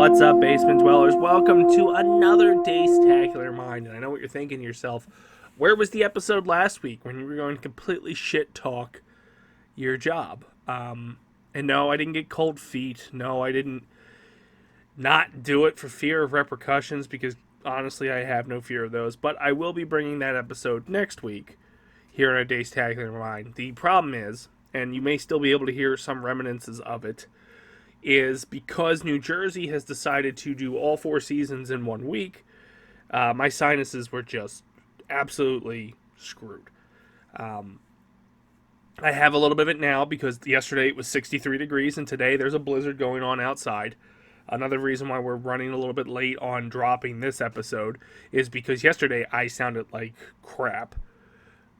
What's up, basement dwellers? Welcome to another Dacetacular Mind. And I know what you're thinking to yourself. Where was the episode last week when you were going to completely shit talk your job? And no, I didn't get cold feet. No, I didn't not do it for fear of repercussions because honestly, I have no fear of those. But I will be bringing that episode next week here on Dacetacular Mind. The problem is, and you may still be able to hear some reminiscences of it, is because New Jersey has decided to do all four seasons in 1 week, my sinuses were just absolutely screwed. I have a little bit of it now because yesterday it was 63 degrees and today there's a blizzard going on outside. Another reason why we're running a little bit late on dropping this episode is because yesterday I sounded like crap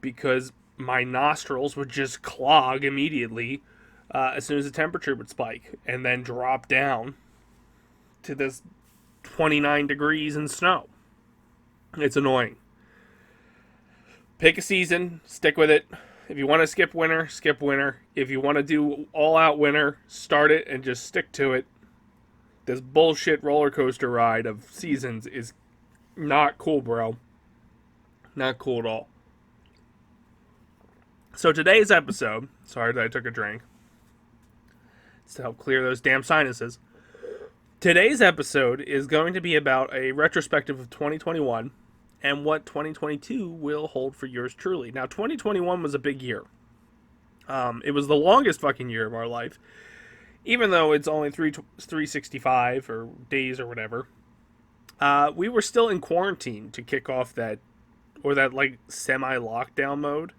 because my nostrils would just clog immediately as soon as the temperature would spike and then drop down to this 29 degrees and snow. It's annoying. Pick a season, stick with it. If you want to skip winter, skip winter. If you want to do all out winter, start it and just stick to it. This bullshit roller coaster ride of seasons is not cool, bro. Not cool at all. So today's episode, sorry that I took a drink, to help clear those damn sinuses. Today's episode is going to be about a retrospective of 2021 and what 2022 will hold for yours truly. Now, 2021 was a big year. It was the longest fucking year of our life, even though it's only 365 or days or whatever. We were still in quarantine to kick off that like semi-lockdown mode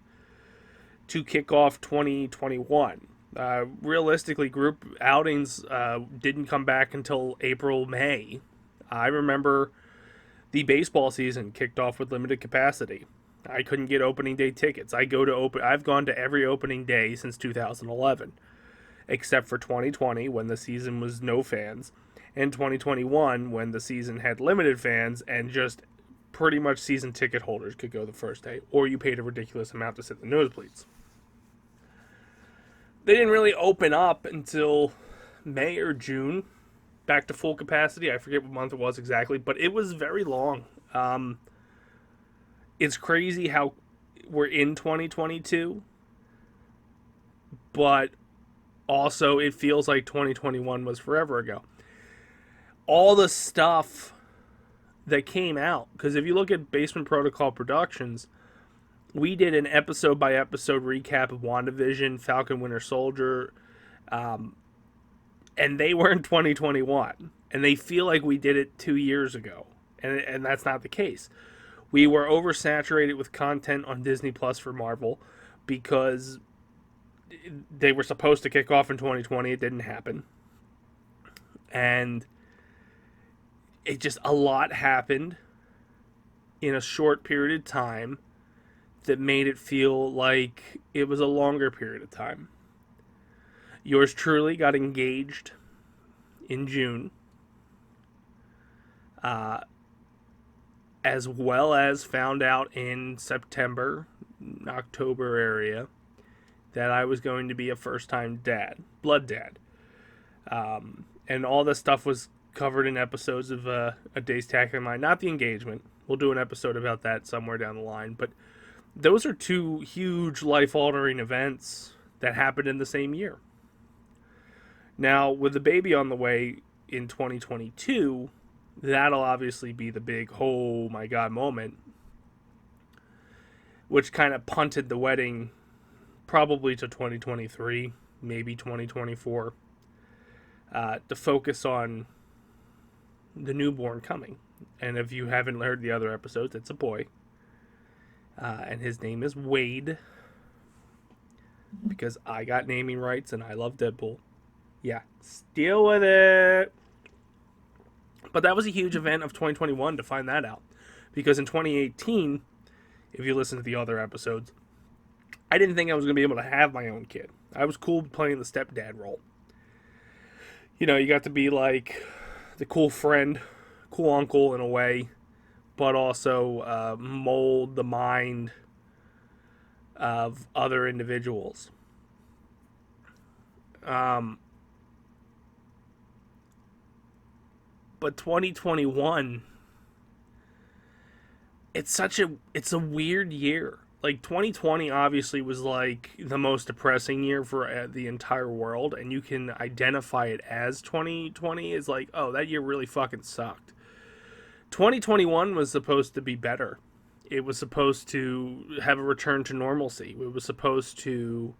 to kick off 2021. Realistically, group outings didn't come back until April, May. I remember the baseball season kicked off with limited capacity. I couldn't get opening day tickets. I've gone to every opening day since 2011, except for 2020 when the season was no fans, and 2021 when the season had limited fans and just pretty much season ticket holders could go the first day, or you paid a ridiculous amount to sit in the nosebleeds. They didn't really open up until May or June, back to full capacity. I forget what month it was exactly, but it was very long. It's crazy how we're in 2022, but also it feels like 2021 was forever ago. All the stuff that came out, because if you look at Basement Protocol Productions, we did an episode by episode recap of WandaVision, Falcon Winter Soldier, and they were in 2021, and they feel like we did it 2 years ago, and that's not the case. We were oversaturated with content on Disney Plus for Marvel because they were supposed to kick off in 2020. It didn't happen, and it just a lot happened in a short period of time that made it feel like it was a longer period of time. Yours truly got engaged in June, as well as found out in September, October area, that I was going to be a first-time dad, blood dad. And all this stuff was covered in episodes of A Dacetacular Mind. Not the engagement. We'll do an episode about that somewhere down the line, but those are two huge life-altering events that happened in the same year. Now, with the baby on the way in 2022, that'll obviously be the big, oh my God moment, which kind of punted the wedding probably to 2023, maybe 2024, to focus on the newborn coming. And if you haven't heard the other episodes, it's a boy. And his name is Wade, because I got naming rights and I love Deadpool. Yeah, deal with it. But that was a huge event of 2021 to find that out. Because in 2018, if you listen to the other episodes, I didn't think I was going to be able to have my own kid. I was cool playing the stepdad role. You know, you got to be like the cool friend, cool uncle in a way, but also mold the mind of other individuals. But 2021, it's a weird year. Like 2020 obviously was like the most depressing year for the entire world, and you can identify it as 2020 is like, oh, that year really fucking sucked. 2021 was supposed to be better. It was supposed to have a return to normalcy. It was supposed to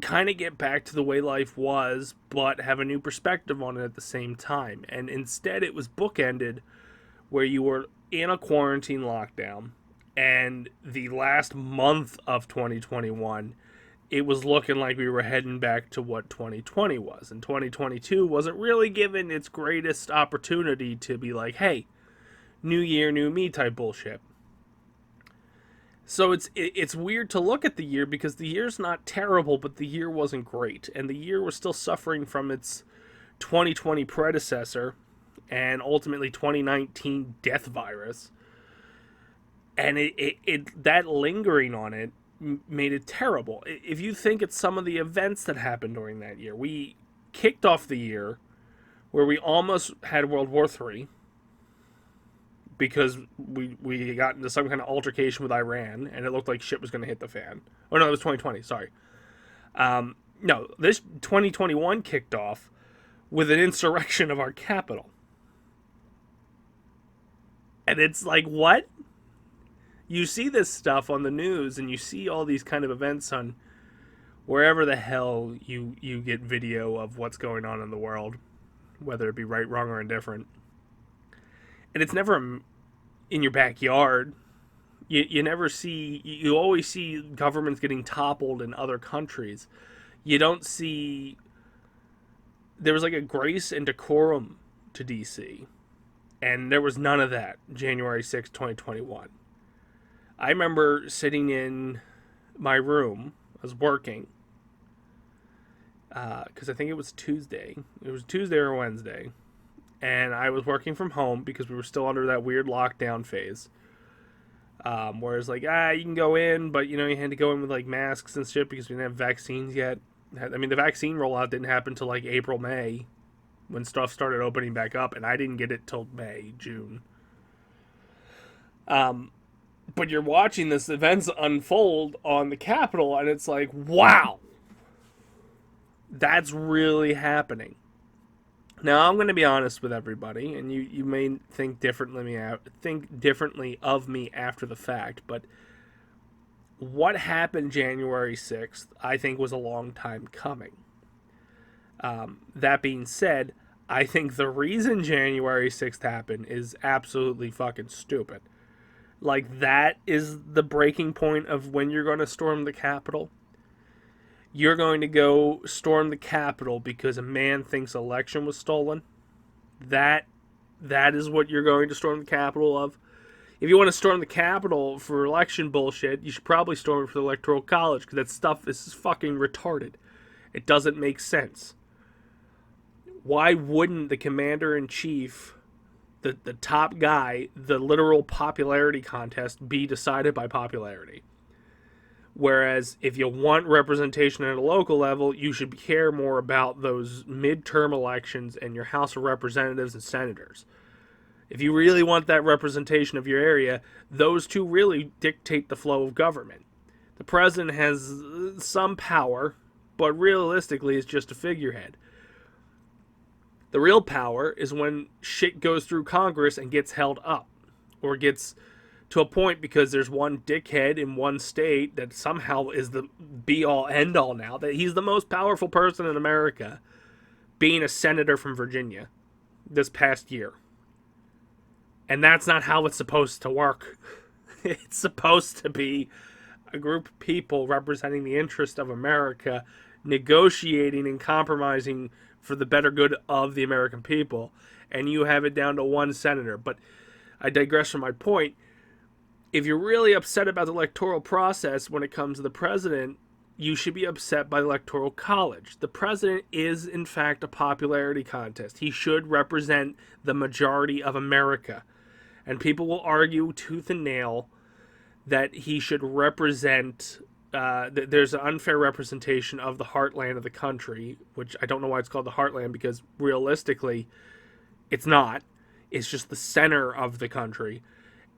kind of get back to the way life was, but have a new perspective on it at the same time. And instead, it was bookended where you were in a quarantine lockdown, and the last month of 2021, it was looking like we were heading back to what 2020 was. And 2022 wasn't really given its greatest opportunity to be like, hey, new year, new me type bullshit. So it's weird to look at the year because the year's not terrible, but the year wasn't great. And the year was still suffering from its 2020 predecessor and ultimately 2019 death virus. And it that lingering on it made it terrible. If you think it's some of the events that happened during that year, we kicked off the year where we almost had World War III because we got into some kind of altercation with Iran and it looked like shit was going to hit the fan. Oh no, it was 2020. Sorry. No, this 2021 kicked off with an insurrection of our capital. And it's like, what? You see this stuff on the news and you see all these kind of events on wherever the hell you get video of what's going on in the world, whether it be right, wrong, or indifferent. And it's never in your backyard. You never see, you always see governments getting toppled in other countries. You don't see, there was like a grace and decorum to DC. And there was none of that January 6, 2021. I remember sitting in my room, I was working, because I think it was Tuesday. It was Tuesday or Wednesday. And I was working from home because we were still under that weird lockdown phase. Where it's like, you can go in, but, you had to go in with, like, masks and shit because we didn't have vaccines yet. I mean, the vaccine rollout didn't happen until, like, April, May, when stuff started opening back up, and I didn't get it till May, June. But you're watching this events unfold on the Capitol, and it's like, wow, that's really happening. Now, I'm going to be honest with everybody, and you may think differently of me after the fact, but what happened January 6th, I think, was a long time coming. That being said, I think the reason January 6th happened is absolutely fucking stupid. Like, that is the breaking point of when you're going to storm the Capitol. You're going to go storm the Capitol because a man thinks election was stolen. That is what you're going to storm the Capitol of. If you want to storm the Capitol for election bullshit, you should probably storm it for the Electoral College, because that stuff is fucking retarded. It doesn't make sense. Why wouldn't the commander-in-chief, the top guy, the literal popularity contest be decided by popularity? Whereas if you want representation at a local level, you should care more about those midterm elections and your House of Representatives and Senators. If you really want that representation of your area, those two really dictate the flow of government. The president has some power, but realistically is just a figurehead. The real power is when shit goes through Congress and gets held up, or gets to a point because there's one dickhead in one state that somehow is the be-all, end-all now, that he's the most powerful person in America, being a senator from Virginia this past year. And that's not how it's supposed to work. It's supposed to be a group of people representing the interest of America, negotiating and compromising for the better good of the American people. And you have it down to one senator. But I digress from my point. If you're really upset about the electoral process when it comes to the president, you should be upset by the Electoral College. The president is, in fact, a popularity contest. He should represent the majority of America. And people will argue tooth and nail that he should represent there's an unfair representation of the heartland of the country, which I don't know why it's called the heartland, because realistically, it's not. It's just the center of the country.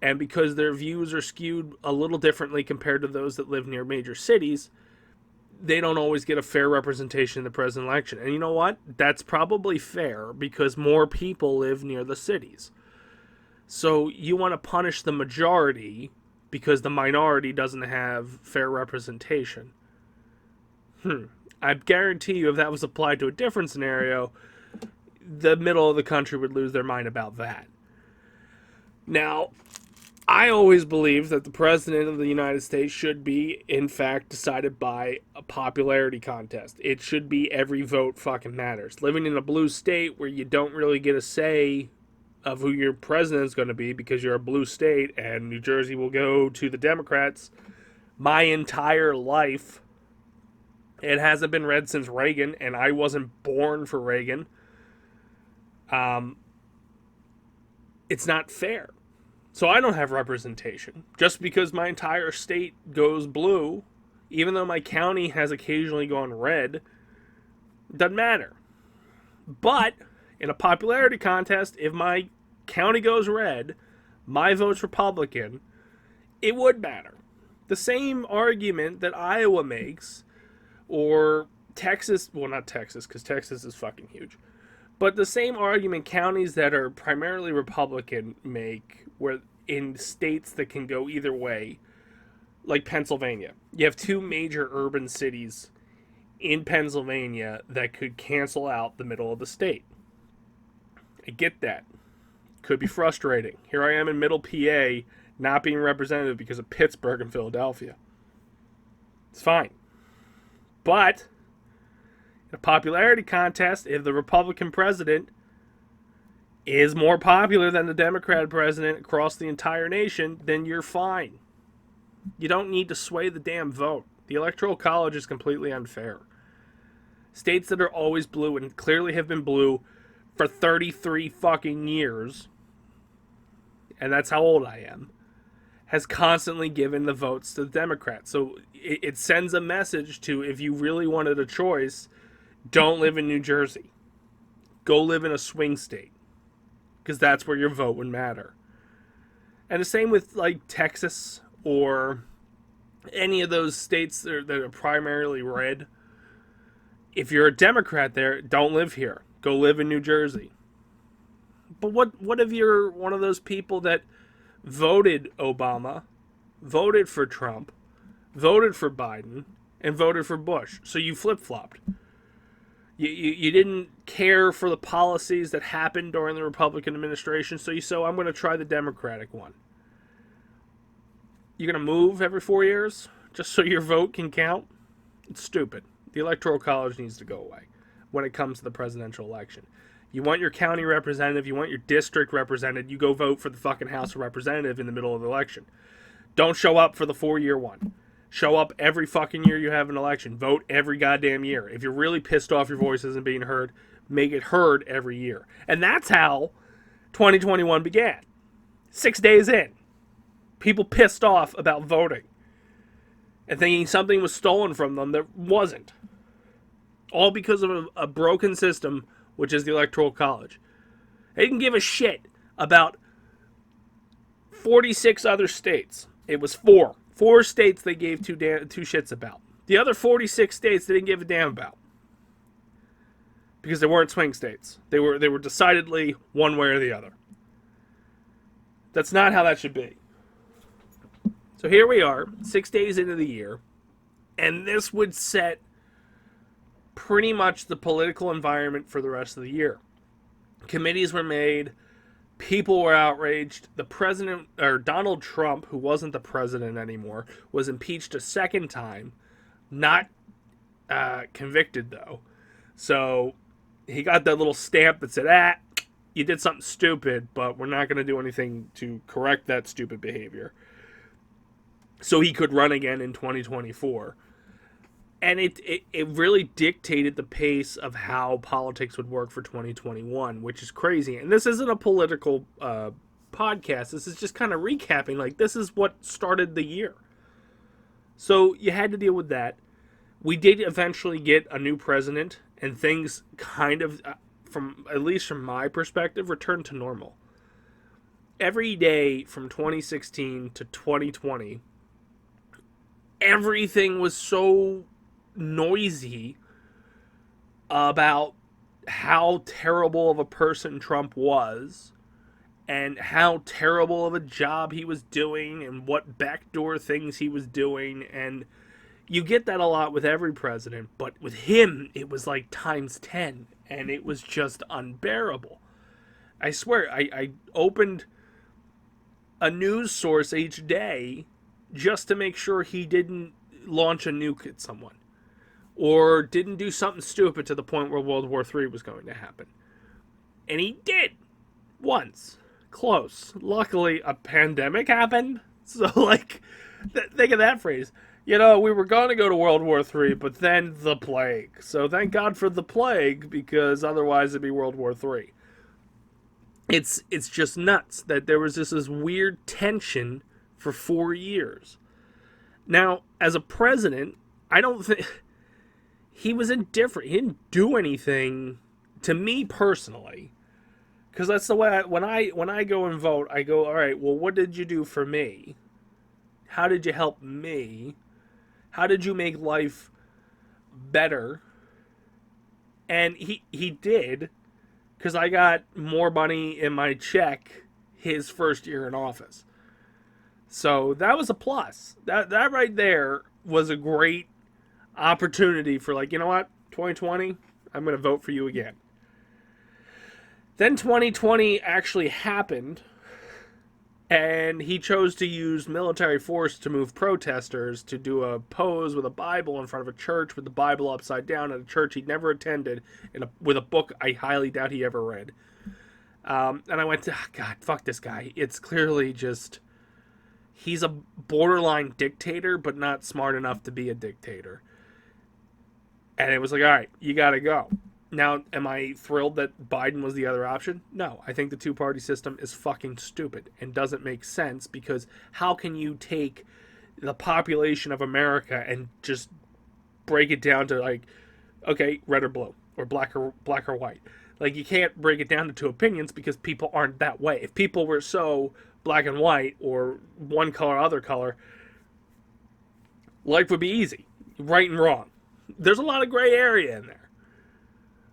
And because their views are skewed a little differently compared to those that live near major cities, they don't always get a fair representation in the president election. And you know what? That's probably fair because more people live near the cities. So you want to punish the majority because the minority doesn't have fair representation. I guarantee you if that was applied to a different scenario, the middle of the country would lose their mind about that. Now, I always believe that the president of the United States should be, in fact, decided by a popularity contest. It should be every vote fucking matters. Living in a blue state where you don't really get a say of who your president's going to be because you're a blue state and New Jersey will go to the Democrats my entire life. It hasn't been red since Reagan, and I wasn't born for Reagan. It's not fair. So I don't have representation. Just because my entire state goes blue, even though my county has occasionally gone red, doesn't matter. But in a popularity contest, if my county goes red, my vote's Republican, it would matter. The same argument that Iowa makes, or Texas, well, not Texas, because Texas is fucking huge. But the same argument counties that are primarily Republican make, where in states that can go either way, like Pennsylvania. You have two major urban cities in Pennsylvania that could cancel out the middle of the state. I get that. Could be frustrating. Here I am in middle PA, not being represented because of Pittsburgh and Philadelphia. It's fine. But in a popularity contest, if the Republican president is more popular than the Democrat president across the entire nation, then you're fine. You don't need to sway the damn vote. The Electoral College is completely unfair. States that are always blue and clearly have been blue for 33 fucking years, and that's how old I am, has constantly given the votes to the Democrats. So it sends a message to, if you really wanted a choice, don't live in New Jersey. Go live in a swing state. Because that's where your vote would matter. And the same with like Texas or any of those states that are primarily red. If you're a Democrat there, don't live here. Go live in New Jersey. But what if you're one of those people that voted Obama, voted for Trump, voted for Biden, and voted for Bush? So you flip-flopped. You didn't care for the policies that happened during the Republican administration, so I'm going to try the Democratic one. You're going to move every 4 years just so your vote can count? It's stupid. The Electoral College needs to go away when it comes to the presidential election. You want your county representative, you want your district represented, you go vote for the fucking House of Representatives in the middle of the election. Don't show up for the 4-year one. Show up every fucking year you have an election. Vote every goddamn year. If you're really pissed off your voice isn't being heard, make it heard every year. And that's how 2021 began. 6 days in. People pissed off about voting. And thinking something was stolen from them that wasn't. All because of a broken system, which is the Electoral College. They didn't give a shit about 46 other states. It was 4. 4 states they gave two shits about. The other 46 states they didn't give a damn about. Because they weren't swing states. They were decidedly one way or the other. That's not how that should be. So here we are, 6 days into the year, and this would set pretty much the political environment for the rest of the year. Committees were made. People were outraged. The president, or Donald Trump, who wasn't the president anymore, was impeached a second time. Not convicted, though. So he got that little stamp that said, you did something stupid, but we're not going to do anything to correct that stupid behavior. So he could run again in 2024. And it really dictated the pace of how politics would work for 2021, which is crazy. And this isn't a political podcast. This is just kind of recapping. Like, this is what started the year. So you had to deal with that. We did eventually get a new president, and things kind of, from at least from my perspective, returned to normal. Every day from 2016 to 2020, everything was so noisy about how terrible of a person Trump was and how terrible of a job he was doing and what backdoor things he was doing. And you get that a lot with every president, but with him, it was like times 10, and it was just unbearable. I swear, I opened a news source each day just to make sure he didn't launch a nuke at someone or didn't do something stupid to the point where World War III was going to happen. And he did once. Close. Luckily, a pandemic happened. So, like, think of that phrase. You know, we were going to go to World War III, but then the plague. So thank God for the plague, because otherwise it'd be World War III. It's just nuts that there was this weird tension for 4 years. Now, as a president, I don't think he was indifferent. He didn't do anything to me personally, because that's the way when I go and vote, I go, all right, well, what did you do for me? How did you help me? How did you make life better? And he did, because I got more money in my check his first year in office. So that was a plus. That right there was a great opportunity for, like, you know what, 2020, I'm going to vote for you again. Then 2020 actually happened, and he chose to use military force to move protesters to do a pose with a Bible in front of a church with the Bible upside down at a church he'd never attended, with a book I highly doubt he ever read. And I went, God, fuck this guy. It's clearly just, he's a borderline dictator, but not smart enough to be a dictator. And it was like, all right, you got to go. Now, am I thrilled that Biden was the other option? No, I think the two-party system is fucking stupid and doesn't make sense, because how can you take the population of America and just break it down to, like, okay, red or blue, or black or white? Like, you can't break it down to two opinions, because people aren't that way. If people were so black and white, or one color, other color, life would be easy. Right and wrong. There's a lot of gray area in there.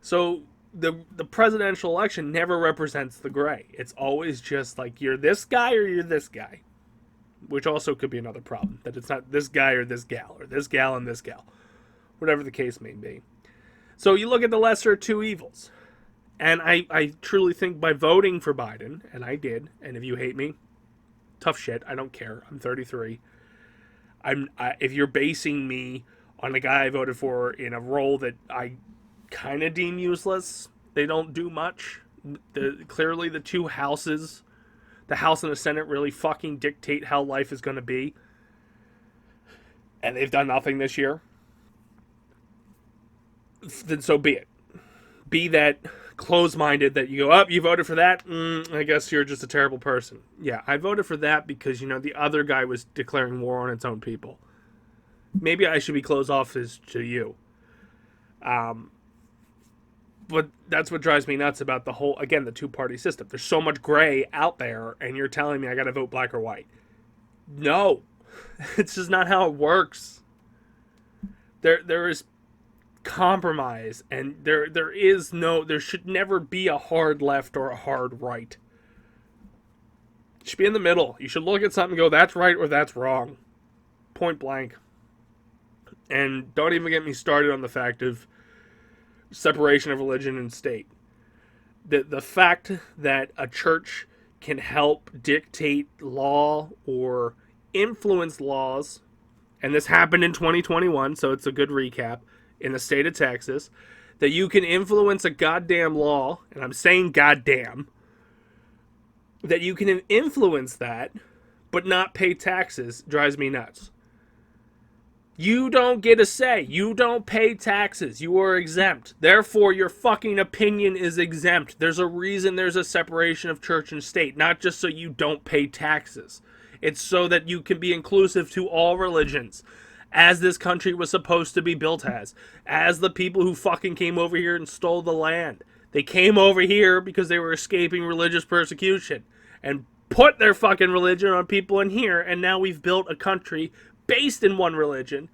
So the presidential election never represents the gray. It's always just like, you're this guy or you're this guy. Which also could be another problem, that it's not this guy or this gal, or this gal and this gal. Whatever the case may be. So you look at the lesser of two evils. And I truly think by voting for Biden, and I did, and if you hate me, tough shit, I don't care. I'm 33. If you're basing me on the guy I voted for in a role that I kind of deem useless, they don't do much. Clearly the two houses, the House and the Senate, really fucking dictate how life is going to be. And they've done nothing this year. Then so be it. Be that close-minded that you go, oh, you voted for that? I guess you're just a terrible person. Yeah, I voted for that because, you know, the other guy was declaring war on its own people. Maybe I should be closed off as to you. But that's what drives me nuts about the whole, again, the two-party system. There's so much gray out there, and you're telling me I got to vote black or white. No. It's just not how it works. There is compromise, and there should never be a hard left or a hard right. It should be in the middle. You should look at something and go, that's right or that's wrong. Point blank. And don't even get me started on the fact of separation of religion and state. The fact that a church can help dictate law or influence laws, and this happened in 2021, so it's a good recap, in the state of Texas, that you can influence a goddamn law, and I'm saying goddamn, that you can influence that, but not pay taxes, drives me nuts. You don't get a say. You don't pay taxes. You are exempt. Therefore, your fucking opinion is exempt. There's a reason there's a separation of church and state, not just so you don't pay taxes. It's so that you can be inclusive to all religions. as this country was supposed to be built as the people who fucking came over here and stole the land. They came over here because they were escaping religious persecution and put their fucking religion on people in here, and now we've built a country based in one religion,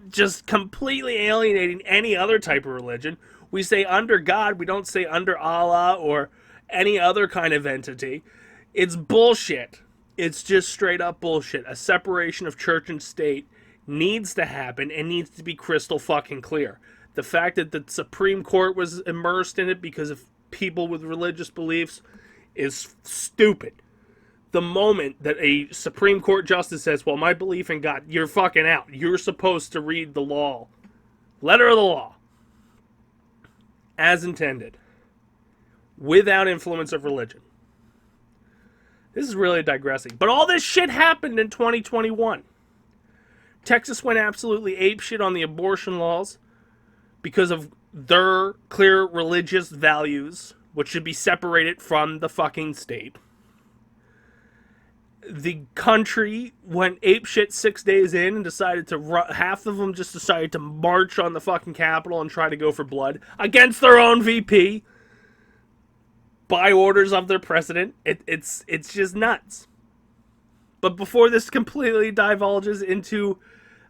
just completely alienating any other type of religion. We say under God, we don't say under Allah or any other kind of entity. It's bullshit. It's just straight up bullshit. A separation of church and state needs to happen and needs to be crystal fucking clear. The fact that the Supreme Court was immersed in it because of people with religious beliefs is stupid. The moment that a Supreme Court justice says, well, my belief in God, you're fucking out. You're supposed to read the law. Letter of the law. As intended. Without influence of religion. This is really digressing. But all this shit happened in 2021. Texas went absolutely apeshit on the abortion laws because of their clear religious values, which should be separated from the fucking state. The country went apeshit 6 days in and decided to half of them just decided to march on the fucking Capitol and try to go for blood against their own VP by orders of their president. It's just nuts. But before this completely divulges into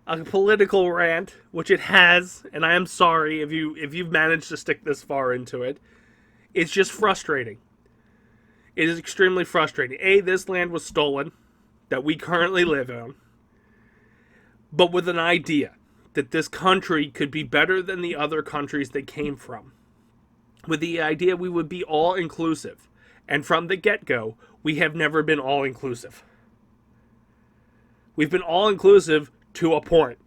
a political rant, which it has, and I am sorry if you've managed to stick this far into it, it's just frustrating. It is extremely frustrating. A, this land was stolen that we currently live on, but with an idea that this country could be better than the other countries they came from. With the idea we would be all-inclusive. And from the get-go, we have never been all-inclusive. We've been all-inclusive to a point.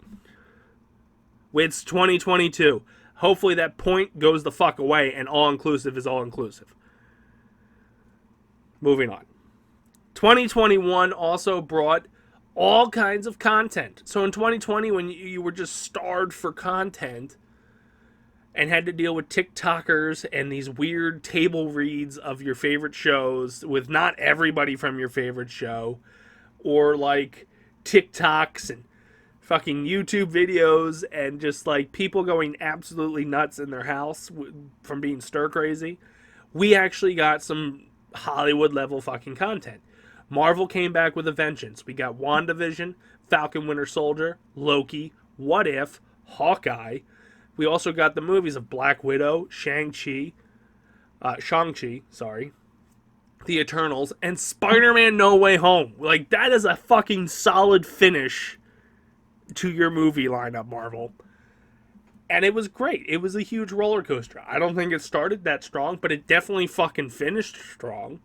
It's 2022. Hopefully that point goes the fuck away and all-inclusive is all-inclusive. Moving on. 2021 also brought all kinds of content. So in 2020, when you were just starved for content and had to deal with TikTokers and these weird table reads of your favorite shows with not everybody from your favorite show, or like TikToks and fucking YouTube videos and just like people going absolutely nuts in their house from being stir crazy, we actually got some Hollywood level fucking content. Marvel came back with a vengeance. We got WandaVision, Falcon Winter Soldier, Loki, What If, Hawkeye. We also got the movies of Black Widow, Shang-Chi, The Eternals, and Spider-Man No Way Home. Like, that is a fucking solid finish to your movie lineup, Marvel. And it was great. It was a huge roller coaster. I don't think it started that strong, but it definitely fucking finished strong.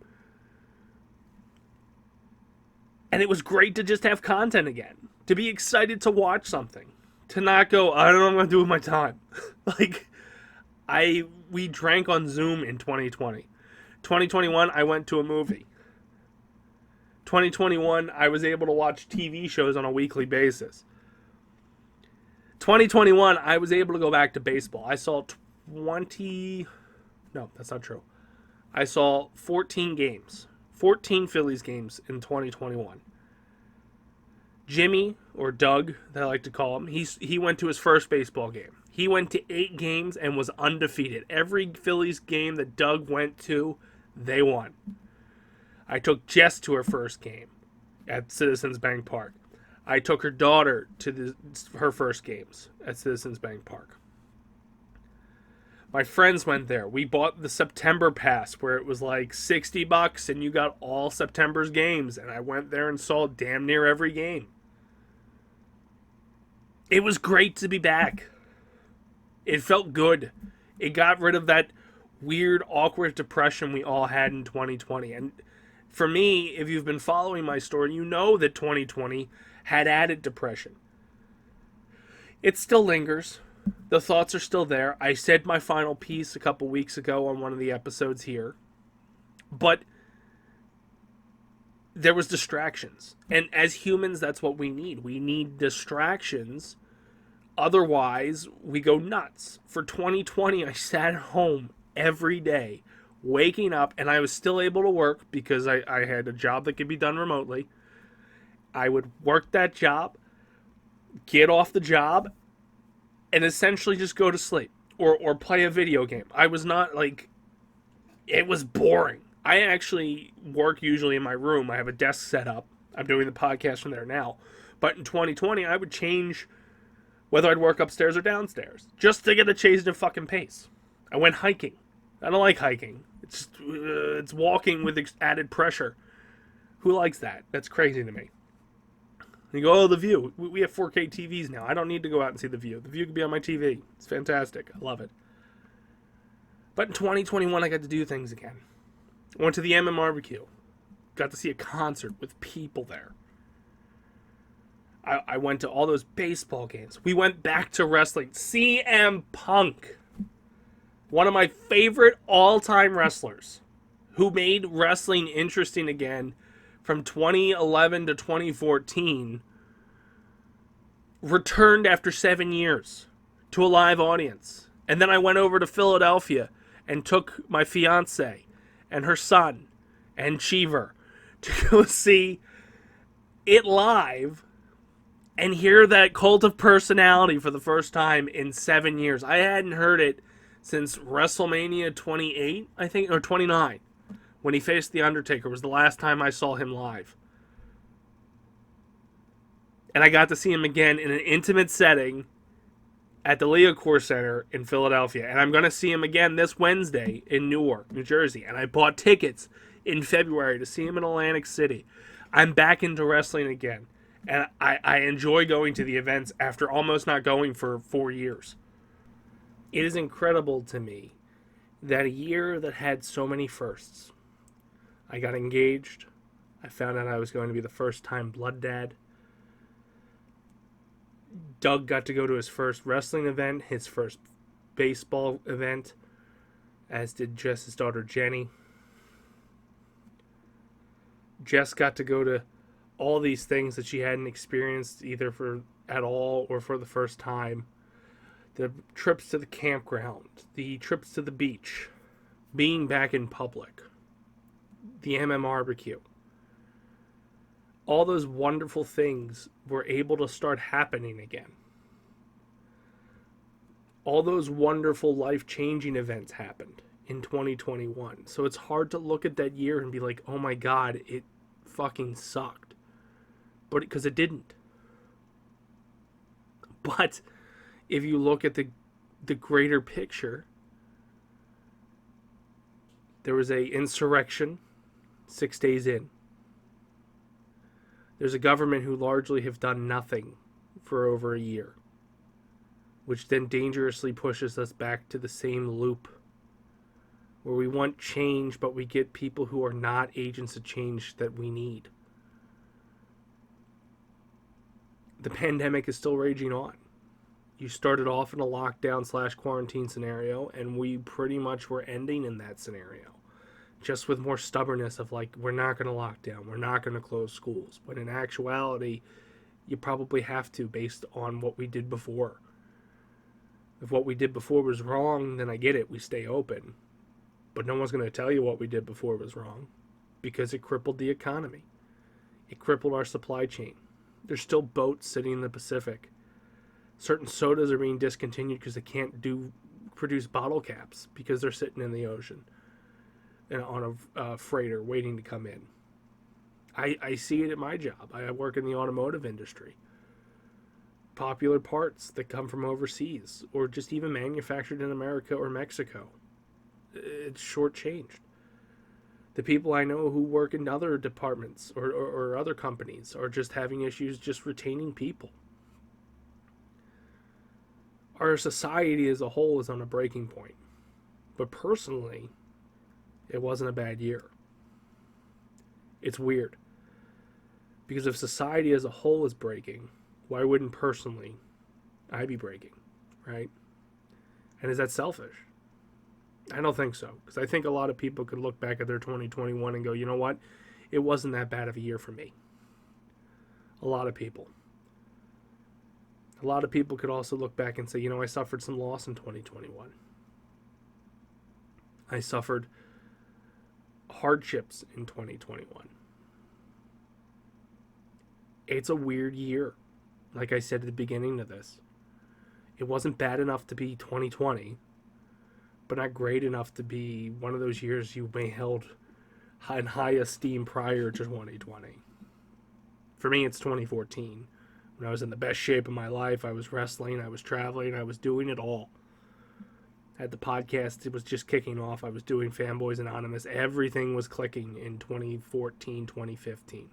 And it was great to just have content again. To be excited to watch something. To not go, I don't know what I'm going to do with my time. We drank on Zoom in 2020. 2021, I went to a movie. 2021, I was able to watch TV shows on a weekly basis. 2021, I was able to go back to baseball. I saw 14 games. 14 Phillies games in 2021. Jimmy, or Doug, that I like to call him, he went to his first baseball game. He went to 8 games and was undefeated. Every Phillies game that Doug went to, they won. I took Jess to her first game at Citizens Bank Park. I took her daughter to her first games at Citizens Bank Park. My friends went there. We bought the September pass where it was like $60 and you got all September's games. And I went there and saw damn near every game. It was great to be back. It felt good. It got rid of that weird, awkward depression we all had in 2020. And for me, if you've been following my story, you know that 2020 had added depression. It still lingers. The thoughts are still there. I said my final piece a couple weeks ago on one of the episodes here. But there was distractions. And as humans, that's what we need. We need distractions. Otherwise, we go nuts. For 2020, I sat at home every day, waking up, and I was still able to work because I had a job that could be done remotely. I would work that job, get off the job, and essentially just go to sleep or play a video game. I was not like, it was boring. I actually work usually in my room. I have a desk set up. I'm doing the podcast from there now. But in 2020, I would change whether I'd work upstairs or downstairs just to get a change in fucking pace. I went hiking. I don't like hiking. It's walking with added pressure. Who likes that? That's crazy to me. You go, oh, the view. We have 4K TVs now. I don't need to go out and see the view. The view can be on my TV. It's fantastic. I love it. But in 2021, I got to do things again. I went to the MMRBQ. Got to see a concert with people there. I went to all those baseball games. We went back to wrestling. CM Punk, one of my favorite all-time wrestlers, who made wrestling interesting again from 2011 to 2014, returned after 7 years to a live audience. And then I went over to Philadelphia and took my fiance and her son and Cheever to go see it live and hear that Cult of Personality for the first time in 7 years. I hadn't heard it since WrestleMania 28, I think, or 29, when he faced The Undertaker. Was the last time I saw him live. And I got to see him again in an intimate setting at the Leocore Center in Philadelphia. And I'm going to see him again this Wednesday in Newark, New Jersey. And I bought tickets in February to see him in Atlantic City. I'm back into wrestling again. And I enjoy going to the events after almost not going for 4 years. It is incredible to me that a year that had so many firsts. I got engaged. I found out I was going to be the first time blood dad. Doug got to go to his first wrestling event, his first baseball event, as did Jess's daughter Jenny. Jess got to go to all these things that she hadn't experienced either for at all or for the first time. The trips to the campground, the trips to the beach, being back in public, the MMRBQ. All those wonderful things were able to start happening again. All those wonderful life-changing events happened in 2021. So it's hard to look at that year and be like, oh my God, it fucking sucked. But because it didn't. But if you look at the greater picture, there was a insurrection 6 days in. There's a government who largely have done nothing for over a year, which then dangerously pushes us back to the same loop where we want change, but we get people who are not agents of change that we need. The pandemic is still raging on. You started off in a lockdown / quarantine scenario, and we pretty much were ending in that scenario. Just with more stubbornness of like, we're not going to lock down, we're not going to close schools. But in actuality, you probably have to based on what we did before. If what we did before was wrong, then I get it, we stay open. But no one's going to tell you what we did before was wrong because it crippled the economy. It crippled our supply chain. There's still boats sitting in the Pacific. Certain sodas are being discontinued because they can't produce bottle caps because they're sitting in the ocean and on a freighter waiting to come in. I see it at my job. I work in the automotive industry. Popular parts that come from overseas or just even manufactured in America or Mexico. It's shortchanged. The people I know who work in other departments or other companies are just having issues just retaining people. Our society as a whole is on a breaking point. But personally, it wasn't a bad year. It's weird. Because if society as a whole is breaking, why wouldn't personally I be breaking, right? And is that selfish? I don't think so. Because I think a lot of people could look back at their 2021 and go, you know what? It wasn't that bad of a year for me. A lot of people. A lot of people could also look back and say, you know, I suffered some loss in 2021. I suffered hardships in 2021. It's a weird year. Like I said at the beginning of this, it wasn't bad enough to be 2020, but not great enough to be one of those years you may held in high esteem prior to 2020. For me, it's 2014. When I was in the best shape of my life, I was wrestling, I was traveling, I was doing it all. I had the podcast, it was just kicking off. I was doing Fanboys Anonymous. Everything was clicking in 2014, 2015.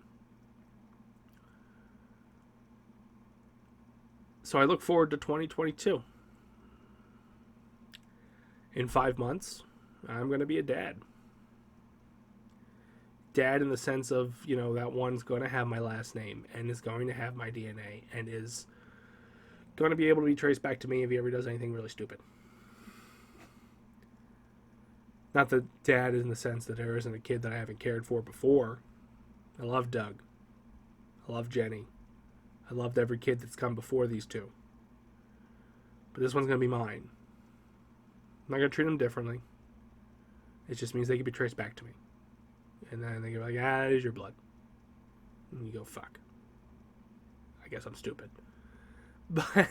So I look forward to 2022. In 5 months, I'm going to be a dad. Dad in the sense of, that one's going to have my last name and is going to have my DNA and is going to be able to be traced back to me if he ever does anything really stupid. Not that dad is in the sense that there isn't a kid that I haven't cared for before. I love Doug. I love Jenny. I loved every kid that's come before these two. But this one's going to be mine. I'm not going to treat them differently. It just means they can be traced back to me. And then they go like, it is your blood. And you go, fuck. I guess I'm stupid. But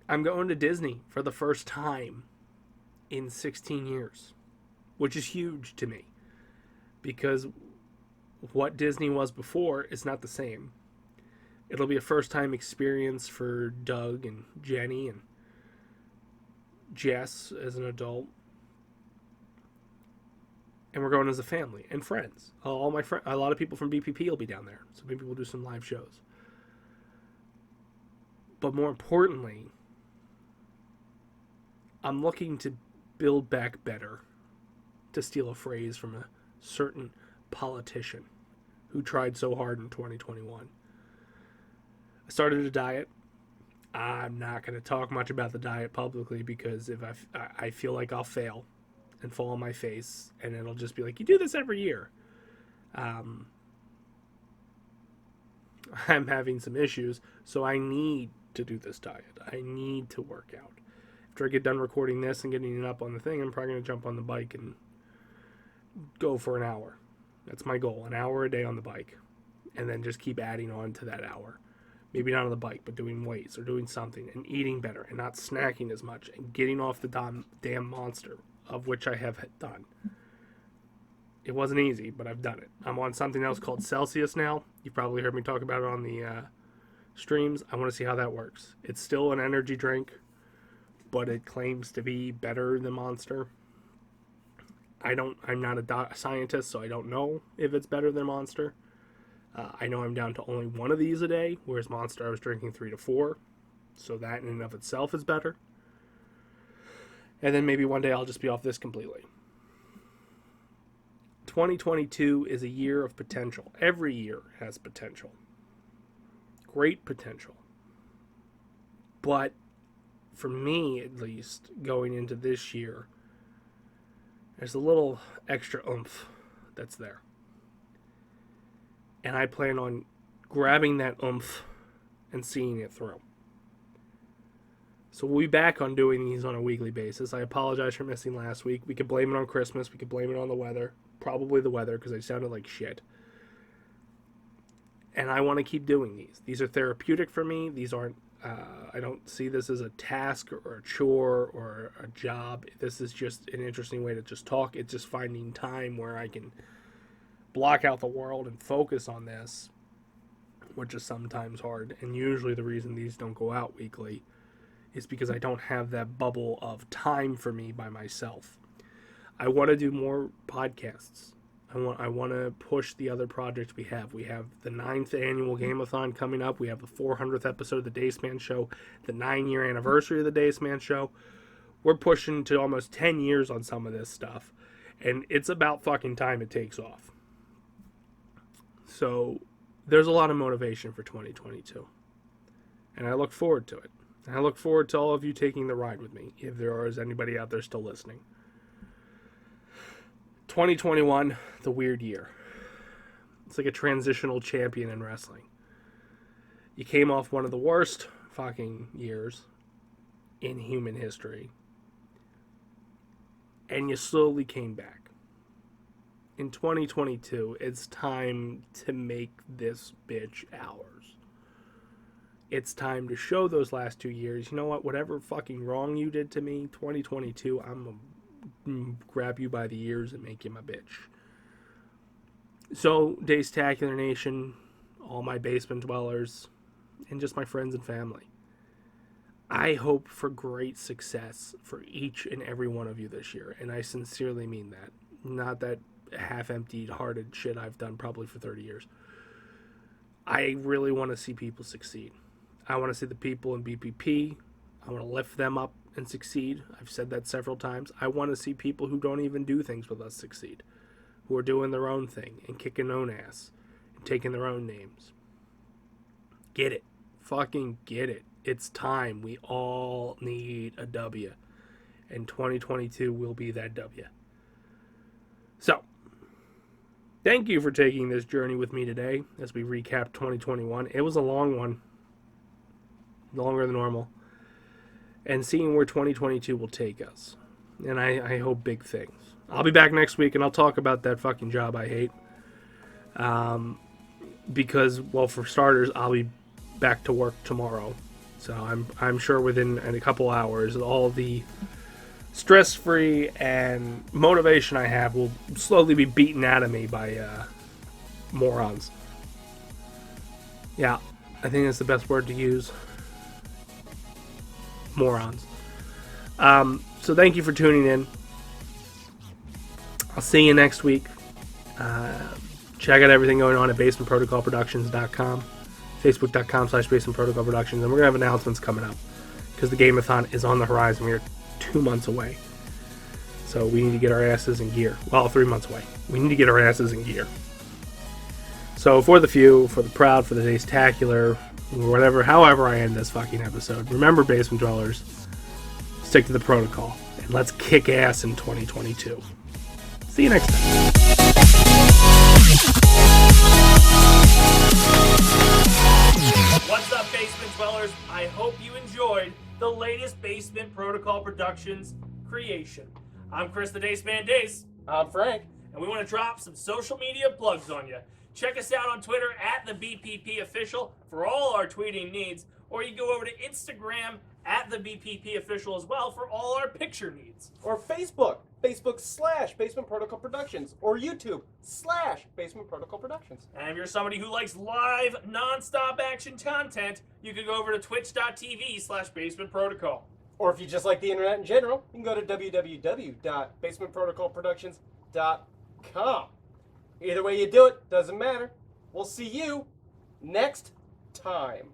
I'm going to Disney for the first time in 16 years, which is huge to me. Because what Disney was before is not the same. It'll be a first-time experience for Doug and Jenny and Jess as an adult. And we're going as a family and friends. All my a lot of people from BPP will be down there, so maybe we'll do some live shows. But more importantly, I'm looking to build back better, to steal a phrase from a certain politician who tried so hard in 2021. I started a diet. I'm not going to talk much about the diet publicly because if I feel like I'll fail and fall on my face, and it'll just be like, you do this every year. I'm having some issues, so I need to do this diet. I need to work out. After I get done recording this and getting it up on the thing, I'm probably going to jump on the bike and go for an hour. That's my goal, an hour a day on the bike. And then just keep adding on to that hour. Maybe not on the bike, but doing weights or doing something and eating better and not snacking as much and getting off the damn monster, of which I have done. It wasn't easy, but I've done it. I'm on something else called Celsius now. You've probably heard me talk about it on the streams. I want to see how that works. It's still an energy drink, but it claims to be better than Monster. I'm not a scientist, so I don't know if it's better than Monster. I know I'm down to only one of these a day, whereas Monster I was drinking 3 to 4. So that in and of itself is better. And then maybe one day I'll just be off this completely. 2022 is a year of potential. Every year has potential. Great potential. But for me, at least, going into this year, there's a little extra oomph that's there. And I plan on grabbing that oomph and seeing it through. So we'll be back on doing these on a weekly basis. I apologize for missing last week. We could blame it on Christmas. We could blame it on the weather. Probably the weather, because I sounded like shit. And I want to keep doing these. These are therapeutic for me. These aren't, I don't see this as a task or a chore or a job. This is just an interesting way to just talk. It's just finding time where I can block out the world and focus on this, which is sometimes hard. And usually the reason these don't go out weekly is because I don't have that bubble of time for me by myself. I want to do more podcasts. I want to push the other projects we have. We have the 9th annual Game-a-thon coming up. We have the 400th episode of the Daceman Show, the 9-year anniversary of the Daceman Show. We're pushing to almost 10 years on some of this stuff, and it's about fucking time it takes off. So there's a lot of motivation for 2022, and I look forward to it. And I look forward to all of you taking the ride with me, if there is anybody out there still listening. 2021, the weird year. It's like a transitional champion in wrestling. You came off one of the worst fucking years in human history, and you slowly came back. in 2022, it's time to make this bitch ours. It's time to show those last 2 years, you know what, whatever fucking wrong you did to me, 2022, I'm gonna grab you by the ears and make you my bitch. So, Dacetacular Nation, all my basement dwellers, and just my friends and family, I hope for great success for each and every one of you this year, and I sincerely mean that. Not that half-emptied, hearted shit I've done probably for 30 years. I really want to see people succeed. I want to see the people in BPP. I want to lift them up and succeed. I've said that several times. I want to see people who don't even do things with us succeed, who are doing their own thing and kicking their own ass and taking their own names. Get it. Fucking get it. It's time. We all need a W. And 2022 will be that W. So, thank you for taking this journey with me today as we recap 2021. It was a long one. Longer than normal. And seeing where 2022 will take us. And I hope big things. I'll be back next week and I'll talk about that fucking job I hate. Because, well, for starters, I'll be back to work tomorrow. So I'm sure within a couple hours, all the stress-free and motivation I have will slowly be beaten out of me by morons. Yeah, I think that's the best word to use. Morons. So thank you for tuning in. I'll see you next week. Check out everything going on at basementprotocolproductions.com, facebook.com/basementprotocolproductions, and we're going to have announcements coming up because the Gameathon is on the horizon. We're 2 months away. So we need to get our asses in gear. Well, 3 months away. We need to get our asses in gear. So for the few, for the proud, for the Dacetacular, whatever, however I end this fucking episode, remember, basement dwellers, stick to the protocol, and let's kick ass in 2022. See you next time. What's up, basement dwellers? I hope you enjoyed the latest Basement Protocol Productions creation. I'm Chris the Daceman Dace. I'm Frank. And we want to drop some social media plugs on you. Check us out on Twitter at the BPP Official for all our tweeting needs, or you can go over to Instagram at the BPP Official as well for all our picture needs. Or Facebook/Basement Protocol Productions, or YouTube/Basement Protocol Productions. And if you're somebody who likes live, non-stop action content, you can go over to twitch.tv/Basement Protocol. Or if you just like the internet in general, you can go to www.basementprotocolproductions.com. Either way you do it, doesn't matter. We'll see you next time.